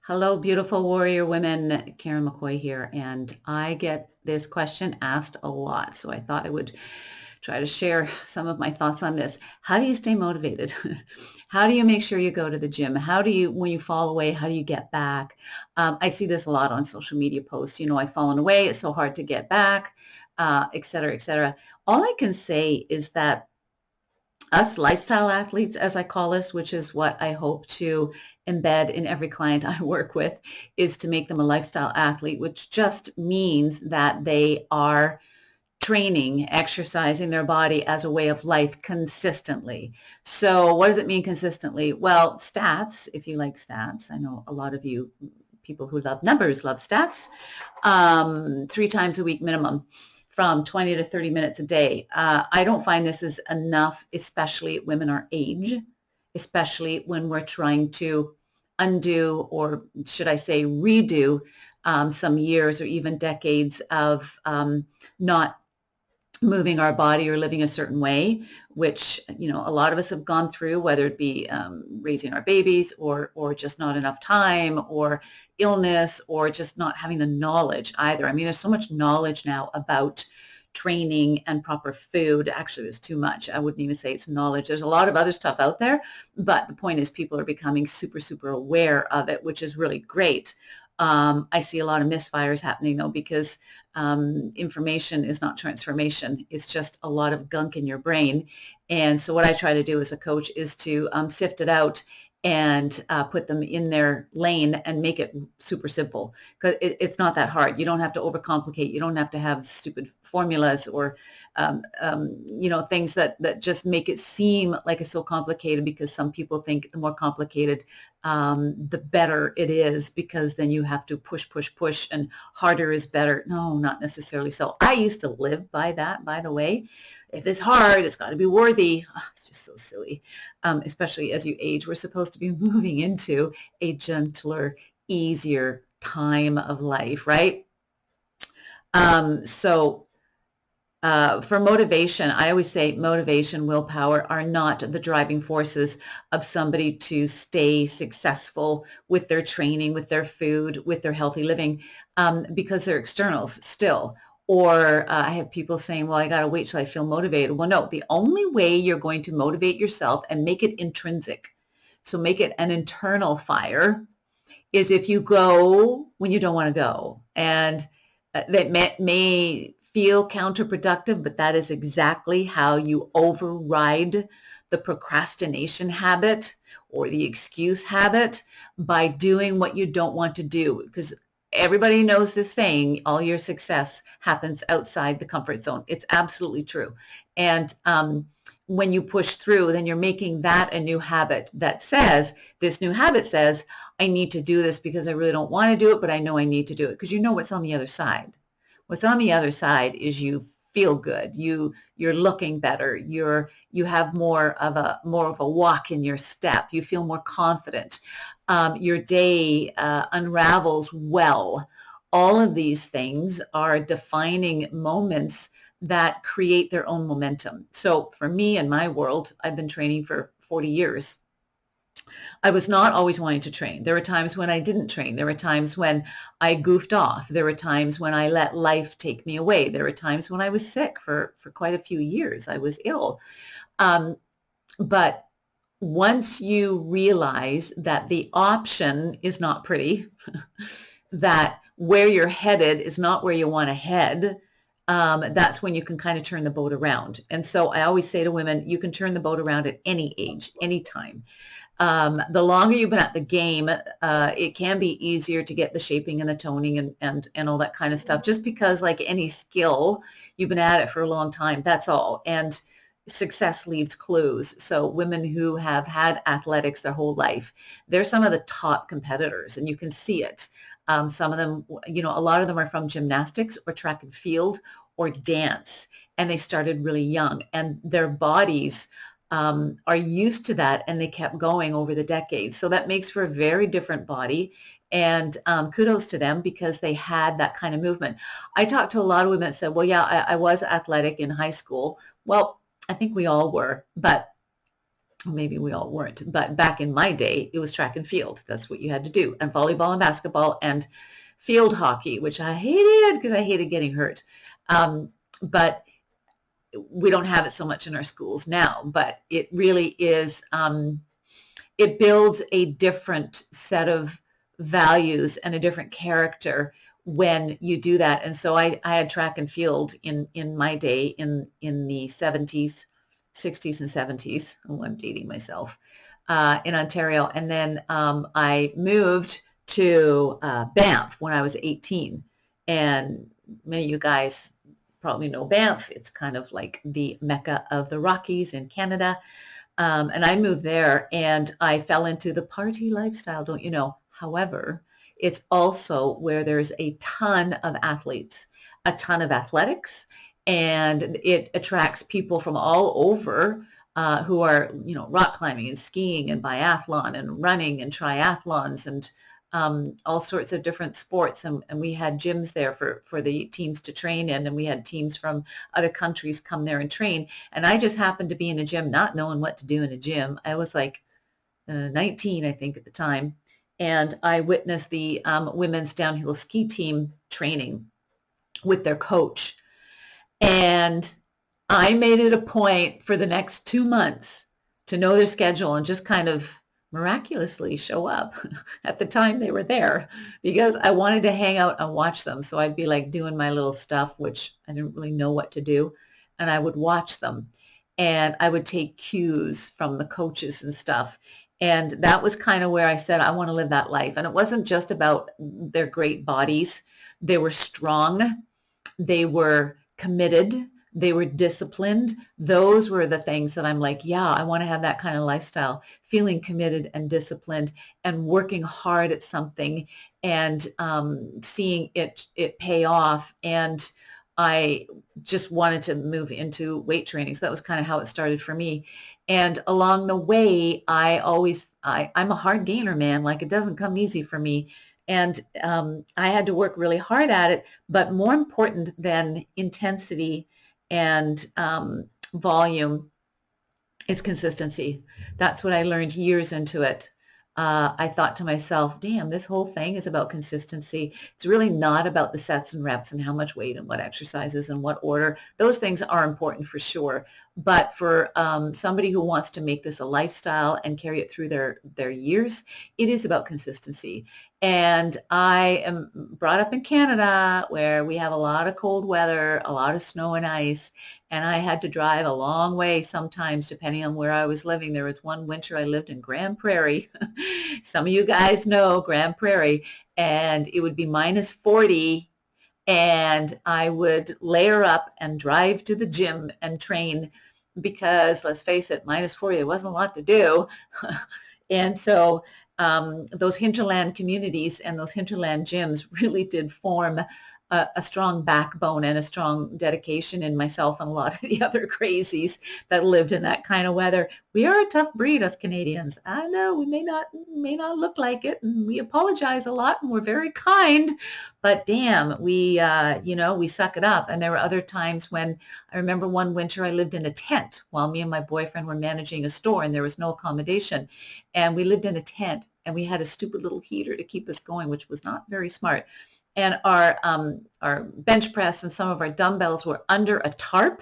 Hello, beautiful warrior women. Karen McCoy here, and I get this question asked a lot. So I thought I would try to share some of my thoughts on this. How do you stay motivated? How do you make sure you go to the gym? How do you, when you fall away, how do you get back? I see this a lot on social media posts. I've fallen away. It's so hard to get back, et cetera, et cetera. All I can say is that us lifestyle athletes, as I call us, which is what I hope to embed in every client I work with, is to make them a lifestyle athlete, which just means that they are training, exercising their body as a way of life consistently. So what does it mean consistently? Well, stats, if you like stats, I know a lot of you people who love numbers love stats, 3 times a week minimum from 20 to 30 minutes a day. I don't find this is enough, especially women our age, especially when we're trying to undo, or should I say redo, some years or even decades of not moving our body or living a certain way, which a lot of us have gone through, whether it be raising our babies or just not enough time or illness or just not having the knowledge either. I mean, there's so much knowledge now about training and proper food. Actually, there's too much. I wouldn't even say it's knowledge. There's a lot of other stuff out there, but the point is people are becoming super, super aware of it, which is really great. I see a lot of misfires happening though, because information is not transformation. It's just a lot of gunk in your brain. And so what I try to do as a coach is to sift it out and put them in their lane and make it super simple, because it's not that hard. You don't have to overcomplicate. You don't have to have stupid formulas or things that just make it seem like it's so complicated, because some people think the more complicated the better it is, because then you have to push, and harder is better. No, not necessarily so. I used to live by that, by the way. If it's hard, it's got to be worthy. Oh, it's just so silly, especially as you age. We're supposed to be moving into a gentler, easier time of life, right? For motivation, I always say motivation, willpower are not the driving forces of somebody to stay successful with their training, with their food, with their healthy living, because they're externals still. Or I have people saying, well, I got to wait till I feel motivated. Well, no, the only way you're going to motivate yourself and make it intrinsic, so make it an internal fire, is if you go when you don't want to go. And that may feel counterproductive, but that is exactly how you override the procrastination habit or the excuse habit, by doing what you don't want to do. Because everybody knows this saying, all your success happens outside the comfort zone. It's absolutely true. And when you push through, then you're making that a new habit this new habit says, I need to do this because I really don't want to do it, but I know I need to do it, because you know what's on the other side. What's on the other side is you feel good. You're looking better. You have more of a walk in your step. You feel more confident. Your day unravels well. All of these things are defining moments that create their own momentum. So for me in my world, I've been training for 40 years. I was not always wanting to train. There were times when I didn't train. There were times when I goofed off. There were times when I let life take me away. There were times when I was sick for quite a few years. I was ill. But once you realize that the option is not pretty, that where you're headed is not where you want to head, that's when you can kind of turn the boat around. And so I always say to women, you can turn the boat around at any age, any time. The longer you've been at the game, it can be easier to get the shaping and the toning and all that kind of stuff, just because, like any skill, you've been at it for a long time. That's all. And success leaves clues. So women who have had athletics their whole life, they're some of the top competitors, and you can see it. Some of them, a lot of them are from gymnastics or track and field or dance, and they started really young, and their bodies are used to that, and they kept going over the decades. So that makes for a very different body, and kudos to them, because they had that kind of movement. I talked to a lot of women that said, well, yeah, I was athletic in high school. Well, I think we all were, but Maybe we all weren't, but back in my day, it was track and field. That's what you had to do, and volleyball and basketball and field hockey, which I hated because I hated getting hurt. But we don't have it so much in our schools now, but it really is, it builds a different set of values and a different character when you do that. And so I had track and field in my day in the 70s, 60s and 70s. Oh, I'm dating myself, in Ontario. And then I moved to Banff when I was 18. And many of you guys probably know Banff. It's kind of like the Mecca of the Rockies in Canada. And I moved there and I fell into the party lifestyle, don't you know? However, it's also where there's a ton of athletes, a ton of athletics, and it attracts people from all over who are, rock climbing and skiing and biathlon and running and triathlons and all sorts of different sports. And we had gyms there for the teams to train in, and we had teams from other countries come there and train. And I just happened to be in a gym, not knowing what to do in a gym. I was like 19, I think, at the time. And I witnessed the women's downhill ski team training with their coach. And I made it a point for the next 2 months to know their schedule and just kind of miraculously show up at the time they were there because I wanted to hang out and watch them. So I'd be like doing my little stuff, which I didn't really know what to do. And I would watch them and I would take cues from the coaches and stuff. And that was kind of where I said, I want to live that life. And it wasn't just about their great bodies. They were strong. They were committed. They were disciplined. Those were the things that I'm like, yeah, I want to have that kind of lifestyle, feeling committed and disciplined and working hard at something and seeing it pay off. And I just wanted to move into weight training. So that was kind of how it started for me. And along the way, I'm a hard gainer, man. Like it doesn't come easy for me. And I had to work really hard at it. But more important than intensity and volume is consistency. That's what I learned years into it. I thought to myself, damn, this whole thing is about consistency. It's really not about the sets and reps and how much weight and what exercises and what order. Those things are important for sure. But for somebody who wants to make this a lifestyle and carry it through their years, it is about consistency. And I am brought up in Canada where we have a lot of cold weather, a lot of snow and ice. And I had to drive a long way sometimes, depending on where I was living. There was one winter I lived in Grand Prairie. Some of you guys know Grand Prairie. And it would be minus 40. And I would layer up and drive to the gym and train because, let's face it, minus 40, there wasn't a lot to do. And so those hinterland communities and those hinterland gyms really did form a strong backbone and a strong dedication in myself and a lot of the other crazies that lived in that kind of weather. We are a tough breed, us Canadians. I know we may not look like it, and we apologize a lot, and we're very kind, but damn, we suck it up. And there were other times when I remember one winter I lived in a tent while me and my boyfriend were managing a store, and there was no accommodation, and we lived in a tent, and we had a stupid little heater to keep us going, which was not very smart. And our bench press and some of our dumbbells were under a tarp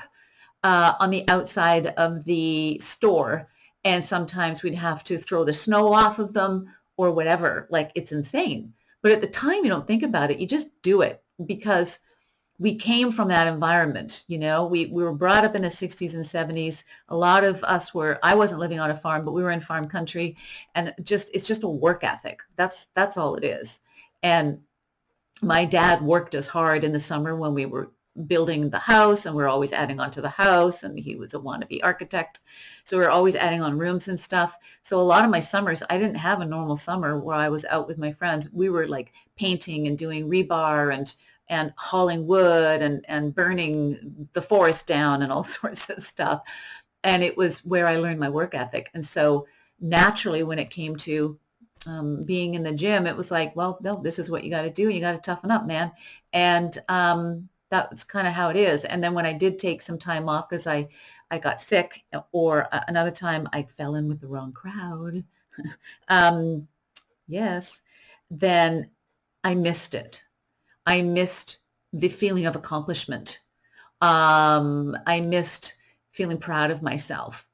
on the outside of the store. And sometimes we'd have to throw the snow off of them or whatever. Like, it's insane. But at the time, you don't think about it. You just do it because we came from that environment. We were brought up in the 60s and 70s. A lot of us I wasn't living on a farm, but we were in farm country. And it's just a work ethic. That's all it is. And my dad worked us hard in the summer when we were building the house, and we're always adding on to the house, and he was a wannabe architect. So we're always adding on rooms and stuff. So a lot of my summers, I didn't have a normal summer where I was out with my friends. We were like painting and doing rebar and hauling wood and burning the forest down and all sorts of stuff. And it was where I learned my work ethic. And so naturally, when it came to being in the gym, it was like, well, no, this is what you got to do. You got to toughen up, man. And That's kind of how it is. And then when I did take some time off because I got sick, or another time I fell in with the wrong crowd, um, yes, then I missed it. I missed the feeling of accomplishment. I missed feeling proud of myself.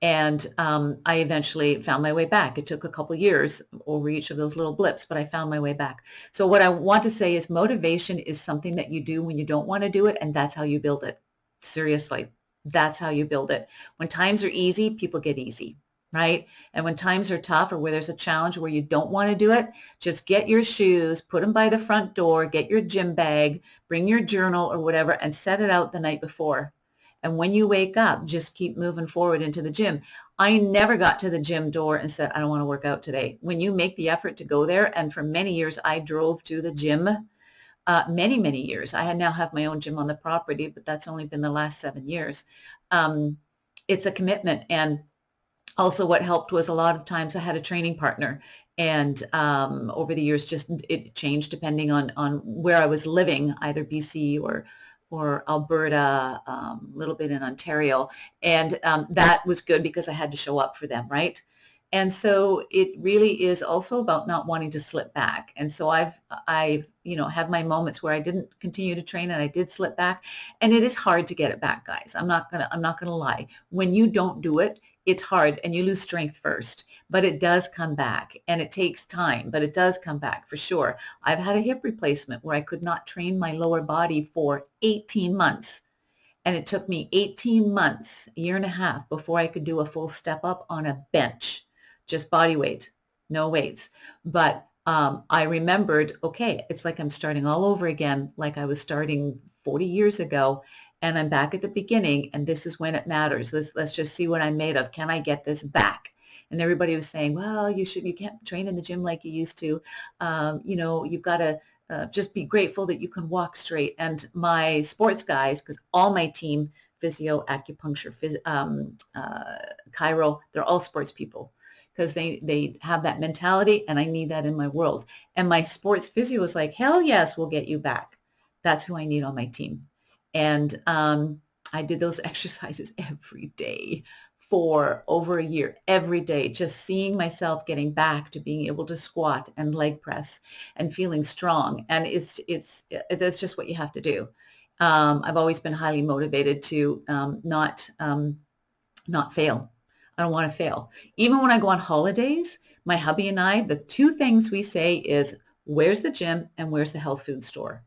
And I eventually found my way back. It took a couple years over each of those little blips, but I found my way back. So what I want to say is motivation is something that you do when you don't want to do it, and that's how you build it. Seriously, that's how you build it. When times are easy, people get easy, right? And when times are tough or where there's a challenge where you don't want to do it, just get your shoes, put them by the front door, get your gym bag, bring your journal or whatever, and set it out the night before. And when you wake up, just keep moving forward into the gym. I never got to the gym door and said, I don't want to work out today. When you make the effort to go there, and for many years, I drove to the gym, many, many years. I now have my own gym on the property, but that's only been the last 7 years. It's a commitment. And also what helped was a lot of times I had a training partner. And over the years, just it changed depending on where I was living, either BC or Alberta, a little bit in Ontario. And that was good because I had to show up for them, right? And so it really is also about not wanting to slip back. And so I've had my moments where I didn't continue to train and I did slip back. And it is hard to get it back, guys. I'm not gonna lie. When you don't do it, it's hard and you lose strength first, but it does come back and it takes time, but it does come back for sure. I've had a hip replacement where I could not train my lower body for 18 months. And it took me 18 months, a year and a half, before I could do a full step up on a bench, just body weight, no weights. But I remembered, okay, it's like I'm starting all over again, like I was starting 40 years ago. And I'm back at the beginning, and this is when it matters. Let's just see what I'm made of. Can I get this back? And everybody was saying, well, you can't train in the gym like you used to. You've got to just be grateful that you can walk straight. And my sports guys, because all my team, physio, acupuncture, chiro, they're all sports people because they have that mentality, and I need that in my world. And my sports physio was like, hell yes, we'll get you back. That's who I need on my team. And I did those exercises every day for over a year, every day, just seeing myself getting back to being able to squat and leg press and feeling strong. And it's just what you have to do. I've always been highly motivated to not fail. I don't want to fail. Even when I go on holidays, my hubby and I, the two things we say is, where's the gym and where's the health food store?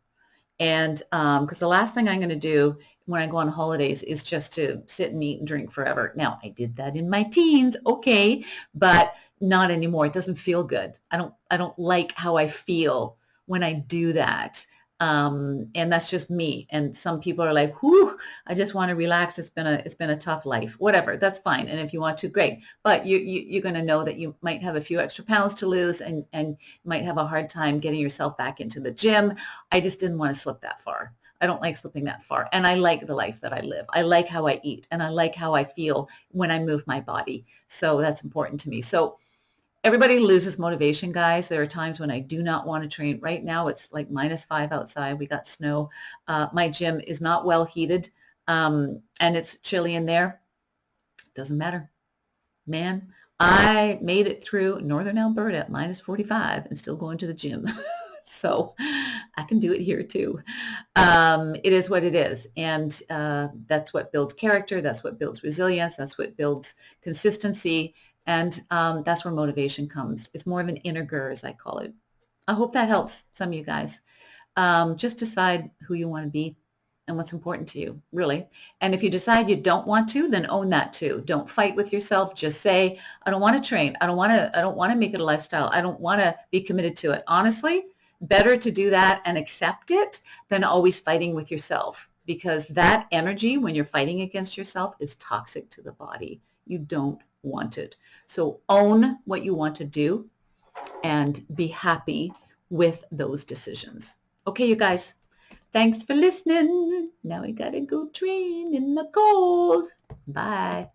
And because the last thing I'm going to do when I go on holidays is just to sit and eat and drink forever. Now, I did that in my teens, okay, but not anymore. It doesn't feel good. I don't like how I feel when I do that. And that's just me. And some people are like, whew, I just want to relax. It's been a tough life. Whatever, that's fine. And if you want to, great. But you're going to know that you might have a few extra pounds to lose and might have a hard time getting yourself back into the gym. I just didn't want to slip that far. I don't like slipping that far. And I like the life that I live. I like how I eat and I like how I feel when I move my body. So that's important to me. So everybody loses motivation, guys. There are times when I do not want to train. Right now, it's like -5 outside. We got snow. My gym is not well heated, and it's chilly in there. Doesn't matter. Man, I made it through northern Alberta at -45 and still going to the gym. So I can do it here too. It is what it is. And that's what builds character. That's what builds resilience. That's what builds consistency. And that's where motivation comes. It's more of an inner gur, as I call it. I hope that helps some of you guys. Just decide who you want to be and what's important to you, really. And if you decide you don't want to, then own that too. Don't fight with yourself. Just say, I don't want to train. I don't want to make it a lifestyle. I don't want to be committed to it. Honestly, better to do that and accept it than always fighting with yourself, because that energy when you're fighting against yourself is toxic to the body. You don't want it. So own what you want to do and be happy with those decisions. Okay, you guys, thanks for listening. Now we gotta go train in the cold. Bye.